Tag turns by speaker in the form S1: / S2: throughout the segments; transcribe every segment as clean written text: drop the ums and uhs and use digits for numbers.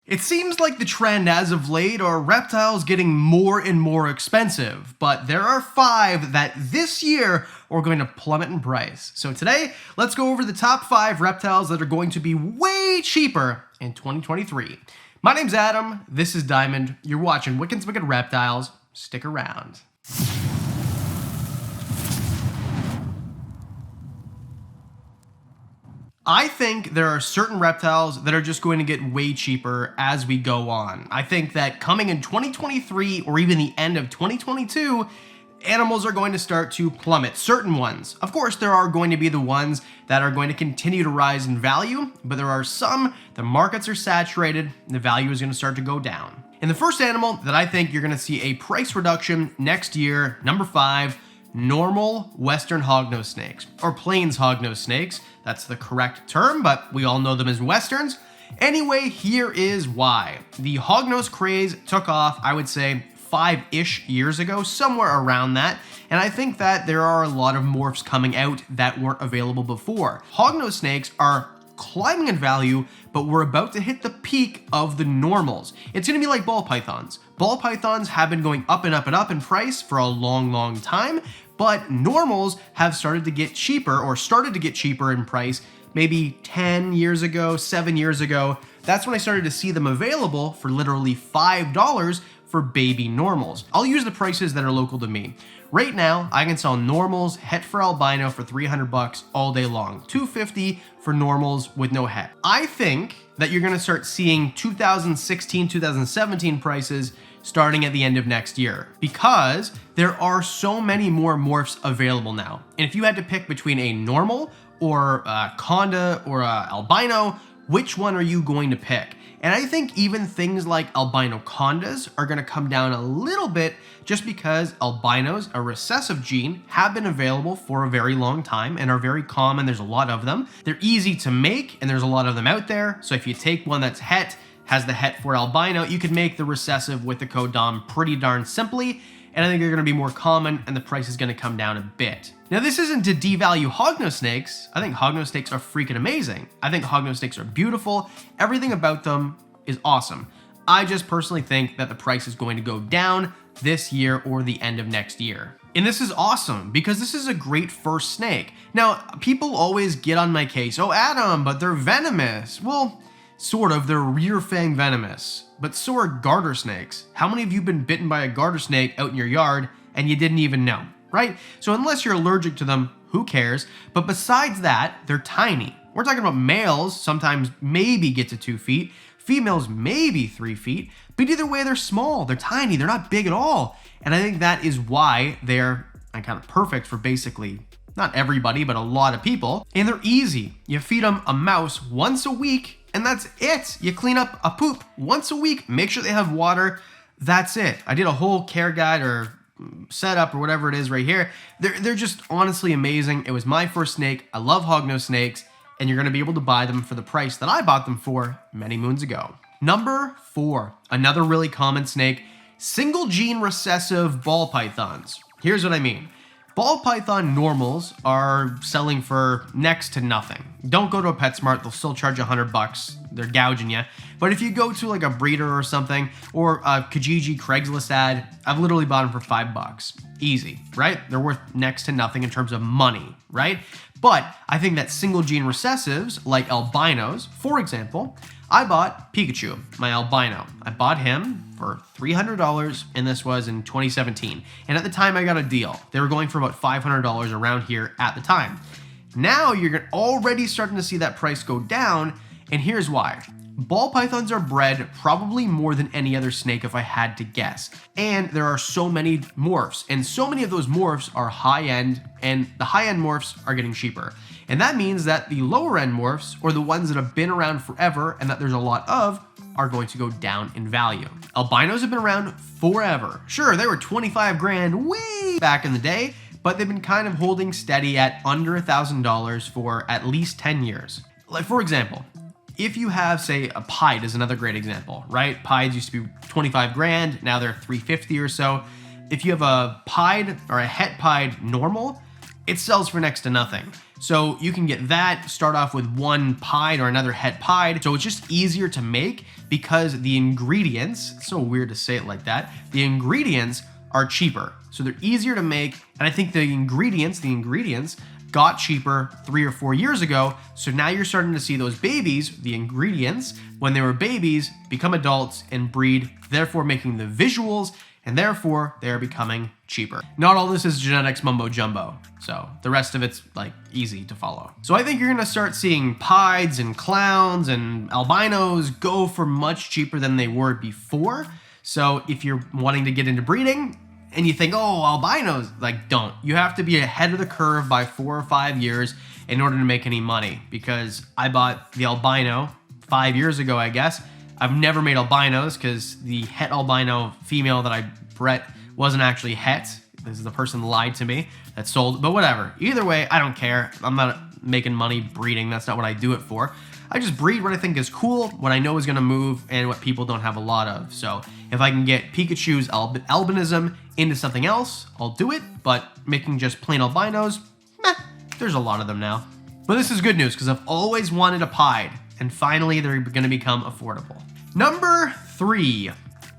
S1: It seems like the trend as of late are reptiles getting more and more expensive, but there are 5 that this year are going to plummet in price. So today, let's go over the top 5 reptiles that are going to be way cheaper in 2023. My name's Adam, this is Diamond, you're watching Wickens Wicked Reptiles, stick around. I think there are certain reptiles that are just going to get way cheaper as we go on. I think that coming in 2023 or even the end of 2022, animals are going to start to plummet, certain ones. Of course, there are going to be the ones that are going to continue to rise in value, but there are some, the markets are saturated, and the value is going to start to go down. And the first animal that I think you're going to see a price reduction next year, number 5, normal Western hognose snakes, or plains hognose snakes. That's the correct term, but we all know them as Westerns. Anyway, here is why. The hognose craze took off, I would say, 5-ish years ago, somewhere around that, and I think that there are a lot of morphs coming out that weren't available before. Hognose snakes are climbing in value, but we're about to hit the peak of the normals. It's going to be like ball pythons. Ball pythons have been going up and up and up in price for a long time, but normals have started to get cheaper in price maybe 10 years ago, 7 years ago. That's when I started to see them available for literally $5 for baby normals. I'll use the prices that are local to me. Right now, I can sell normals, het for albino for $300 all day long. $250 for normals with no het. I think that you're gonna start seeing 2016, 2017 prices starting at the end of next year because there are so many more morphs available now. And if you had to pick between a normal or a conda or a albino, which one are you going to pick? And I think even things like albino condas are going to come down a little bit just because albinos, a recessive gene, have been available for a very long time and are very common. There's a lot of them. They're easy to make and there's a lot of them out there. So if you take one that's het, has the het for albino, you could make the recessive with the codom pretty darn simply. And I think they're going to be more common and the price is going to come down a bit. Now, this isn't to devalue hognose snakes. I think hognose snakes are freaking amazing. I think hognose snakes are beautiful. Everything about them is awesome. I just personally think that the price is going to go down this year or the end of next year. And this is awesome because this is a great first snake. Now, people always get on my case, oh, Adam, but they're venomous. Well, sort of, they're rear fang venomous, but so are garter snakes. How many of you have been bitten by a garter snake out in your yard and you didn't even know, right? So unless you're allergic to them, who cares? But besides that, they're tiny. We're talking about males, sometimes maybe get to 2 feet, females maybe 3 feet, but either way, they're small, they're tiny, they're not big at all. And I think that is why they're kind of perfect for basically not everybody, but a lot of people. And they're easy. You feed them a mouse once a week, and that's it. You clean up a poop once a week, make sure they have water. That's it. I did a whole care guide or setup or whatever it is right here. They're just honestly amazing. It was my first snake. I love hognose snakes, and you're gonna be able to buy them for the price that I bought them for many moons ago. Number 4, another really common snake, single gene recessive ball pythons. Here's what I mean. Ball python normals are selling for next to nothing. Don't go to a PetSmart, they'll still charge $100. They're gouging you. But if you go to like a breeder or something, or a Kijiji Craigslist ad, I've literally bought them for $5. Easy, right? They're worth next to nothing in terms of money, right? But I think that single gene recessives, like albinos, for example, I bought Pikachu, my albino. I bought him for $300, and this was in 2017. And at the time, I got a deal. They were going for about $500 around here at the time. Now you're already starting to see that price go down, and here's why. Ball pythons are bred probably more than any other snake if I had to guess. And there are so many morphs, and so many of those morphs are high-end, and the high-end morphs are getting cheaper. And that means that the lower-end morphs, or the ones that have been around forever and that there's a lot of, are going to go down in value. Albinos have been around forever. Sure, they were 25 grand way back in the day, but they've been kind of holding steady at under $1,000 for at least 10 years. Like, for example, if you have, say, a pied is another great example, right? Pieds used to be 25 grand, now they're 350 or so. If you have a pied or a het pied normal, it sells for next to nothing. So you can get that, start off with one pied or another het pied. So it's just easier to make because the ingredients, it's so weird to say it like that, the ingredients are cheaper. So they're easier to make. And I think the ingredients got cheaper 3 or 4 years ago. So now you're starting to see those babies, the ingredients, when they were babies, become adults and breed, therefore making the visuals, and therefore they're becoming cheaper. Not all this is genetics mumbo jumbo, so the rest of it's like easy to follow. So I think you're gonna start seeing pieds and clowns and albinos go for much cheaper than they were before. So if you're wanting to get into breeding and you think, oh, albinos, like, don't. You have to be ahead of the curve by 4 or 5 years in order to make any money, because I bought the albino 5 years ago, I guess. I've never made albinos because the het albino female that I bred wasn't actually het. This is the person lied to me that sold, but whatever. Either way, I don't care. I'm not making money breeding. That's not what I do it for. I just breed what I think is cool, what I know is gonna move, and what people don't have a lot of. So if I can get Pikachu's albinism into something else, I'll do it, but making just plain albinos, meh, there's a lot of them now. But this is good news because I've always wanted a pied, and finally they're gonna become affordable. Number 3,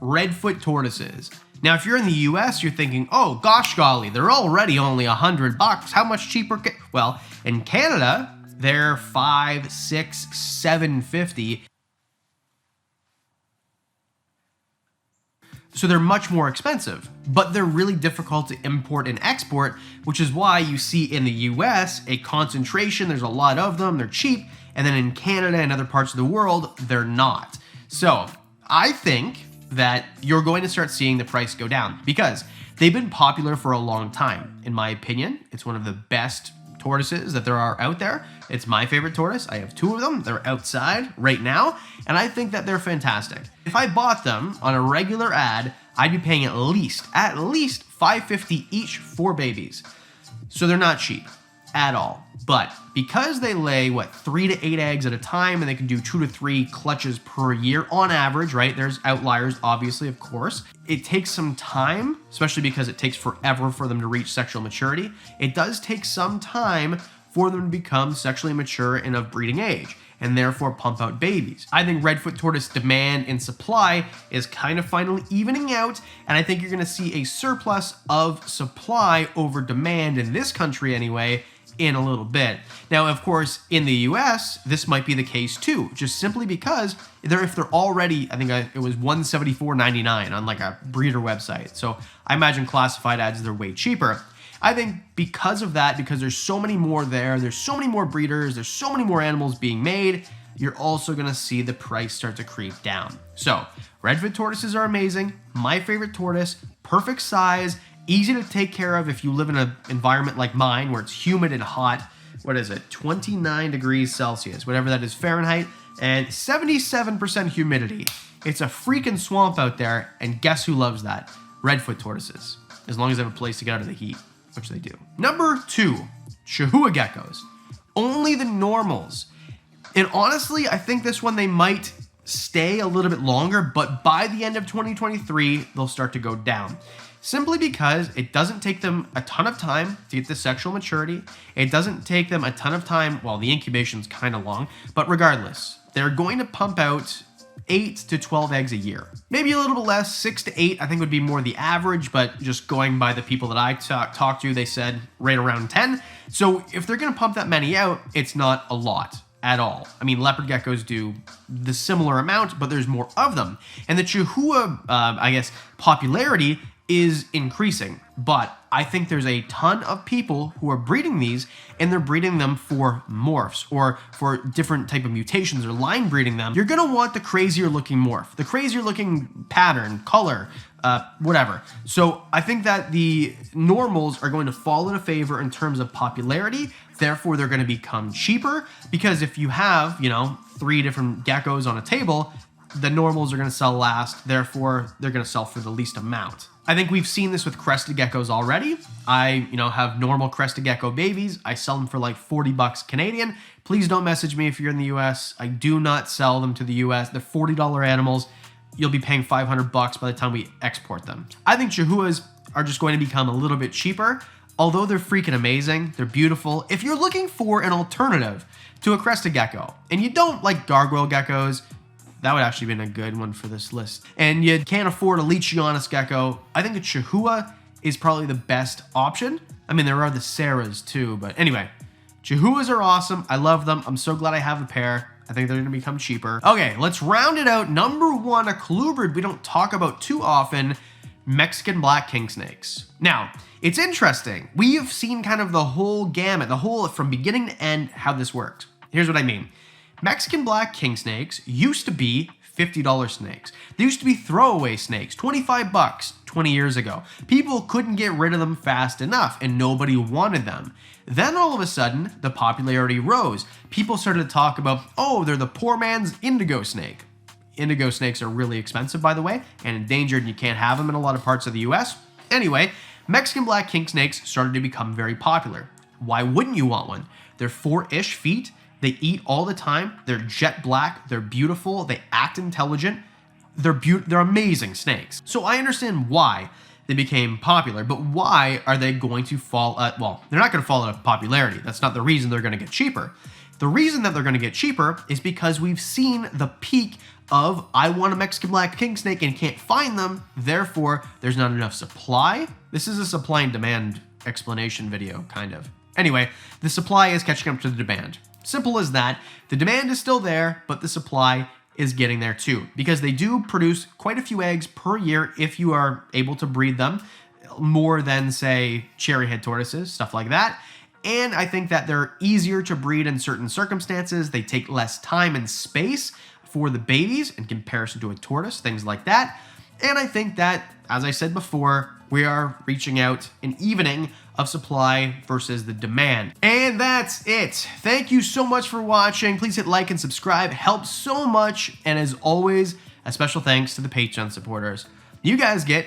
S1: red foot tortoises. Now, if you're in the US, you're thinking, oh, gosh golly, they're already only $100. How much cheaper? Well, in Canada, they're $5, $6, $7.50. So they're much more expensive, but they're really difficult to import and export, which is why you see in the US a concentration. There's a lot of them, they're cheap, and then in Canada and other parts of the world, they're not. So I think that you're going to start seeing the price go down because they've been popular for a long time. In my opinion, it's one of the best tortoises that there are out there. It's my favorite tortoise. I have 2 of them. They're outside right now, and I think that they're fantastic. If I bought them on a regular ad, I'd be paying at least $5.50 each for babies. So they're not cheap at all. But because they lay, 3 to 8 eggs at a time, and they can do 2 to 3 clutches per year on average, right? There's outliers, obviously, of course. It takes some time, especially because it takes forever for them to reach sexual maturity. It does take some time for them to become sexually mature and of breeding age, and therefore pump out babies. I think redfoot tortoise demand and supply is kind of finally evening out, and I think you're gonna see a surplus of supply over demand in this country anyway, in a little bit. Now, of course, in the US, this might be the case too, just simply because if they're already, I think it was $174.99 on like a breeder website. So I imagine classified ads, they're way cheaper. I think because of that, because there's so many more there's so many more breeders, there's so many more animals being made, you're also gonna see the price start to creep down. So redfoot tortoises are amazing. My favorite tortoise, perfect size, easy to take care of if you live in an environment like mine where it's humid and hot. What is it? 29 degrees Celsius, whatever that is Fahrenheit, and 77% humidity. It's a freaking swamp out there, and guess who loves that? Redfoot tortoises, as long as they have a place to get out of the heat, which they do. Number 2, Chahoua Geckos. Only the normals. And honestly, I think this one they might stay a little bit longer, but by the end of 2023, they'll start to go down. Simply because it doesn't take them a ton of time to get to sexual maturity. It doesn't take them a ton of time, well, the incubation's kind of long, but regardless, they're going to pump out 8 to 12 eggs a year. Maybe a little bit less, 6 to 8, I think would be more the average, but just going by the people that I talked to, they said right around 10. So if they're gonna pump that many out, it's not a lot at all. I mean, leopard geckos do the similar amount, but there's more of them. And the Chahoua, I guess, popularity is increasing, but I think there's a ton of people who are breeding these, and they're breeding them for morphs or for different type of mutations or line breeding them. You're gonna want the crazier looking morph, the crazier looking pattern, color, whatever. So I think that the normals are going to fall into favor in terms of popularity. Therefore, they're gonna become cheaper, because if you have, 3 different geckos on a table, the normals are gonna sell last. Therefore, they're gonna sell for the least amount. I think we've seen this with crested geckos already. I, have normal crested gecko babies. I sell them for like 40 bucks Canadian. Please don't message me if you're in the US. I do not sell them to the US. They're $40 animals. You'll be paying 500 bucks by the time we export them. I think Chahuas are just going to become a little bit cheaper. although they're freaking amazing, they're beautiful. If you're looking for an alternative to a crested gecko, and you don't like gargoyle geckos, that would actually be a good one for this list, and you can't afford a Leachianus gecko, I think a Chahoua is probably the best option. I mean, there are the Sarahs too, but anyway, Chahuas are awesome. I love them. I'm so glad I have a pair. I think they're gonna become cheaper. Okay, let's round it out. Number one, a colubrid we don't talk about too often, Mexican Black Kingsnakes. Now, it's interesting. We have seen kind of the whole gamut, from beginning to end, how this works. Here's what I mean. Mexican Black Kingsnakes used to be $50 snakes. They used to be throwaway snakes, 25 bucks 20 years ago. People couldn't get rid of them fast enough and nobody wanted them. Then all of a sudden, the popularity rose. People started to talk about, oh, they're the poor man's indigo snake. Indigo snakes are really expensive, by the way, and endangered, and you can't have them in a lot of parts of the US. Anyway, Mexican Black Kingsnakes started to become very popular. Why wouldn't you want one? They're 4-ish feet. They eat all the time. They're jet black. They're beautiful. They act intelligent. They're amazing snakes. So I understand why they became popular, but why are they going to fall at, well, they're not going to fall out of popularity. That's not the reason they're going to get cheaper. The reason that they're going to get cheaper is because we've seen the peak of, I want a Mexican Black King Snake and can't find them, therefore there's not enough supply. This is a supply and demand explanation video, kind of. Anyway, the supply is catching up to the demand. Simple as that. The demand is still there, but the supply is getting there too, because they do produce quite a few eggs per year if you are able to breed them, more than, say, cherry head tortoises, stuff like that. And I think that they're easier to breed in certain circumstances. They take less time and space for the babies in comparison to a tortoise, things like that. And I think that, as I said before, we are reaching out an evening of supply versus the demand. And that's it. Thank you so much for watching. Please hit like and subscribe. Helps so much. And as always, a special thanks to the Patreon supporters. You guys get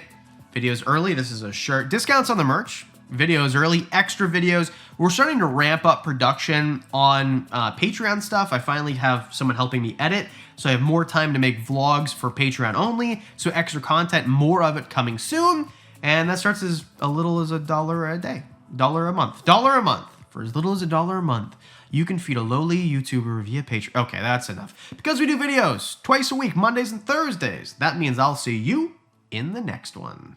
S1: videos early. This is a shirt. Discounts on the merch. Videos early, extra videos. We're starting to ramp up production on Patreon stuff. I finally have someone helping me edit, so I have more time to make vlogs for Patreon only. So extra content, more of it coming soon. And that starts as little as $1 a day, $1 a month, $1 a month. For as little as $1 a month, you can feed a lowly YouTuber via Patreon. Okay, that's enough. Because we do videos twice a week, Mondays and Thursdays. That means I'll see you in the next one.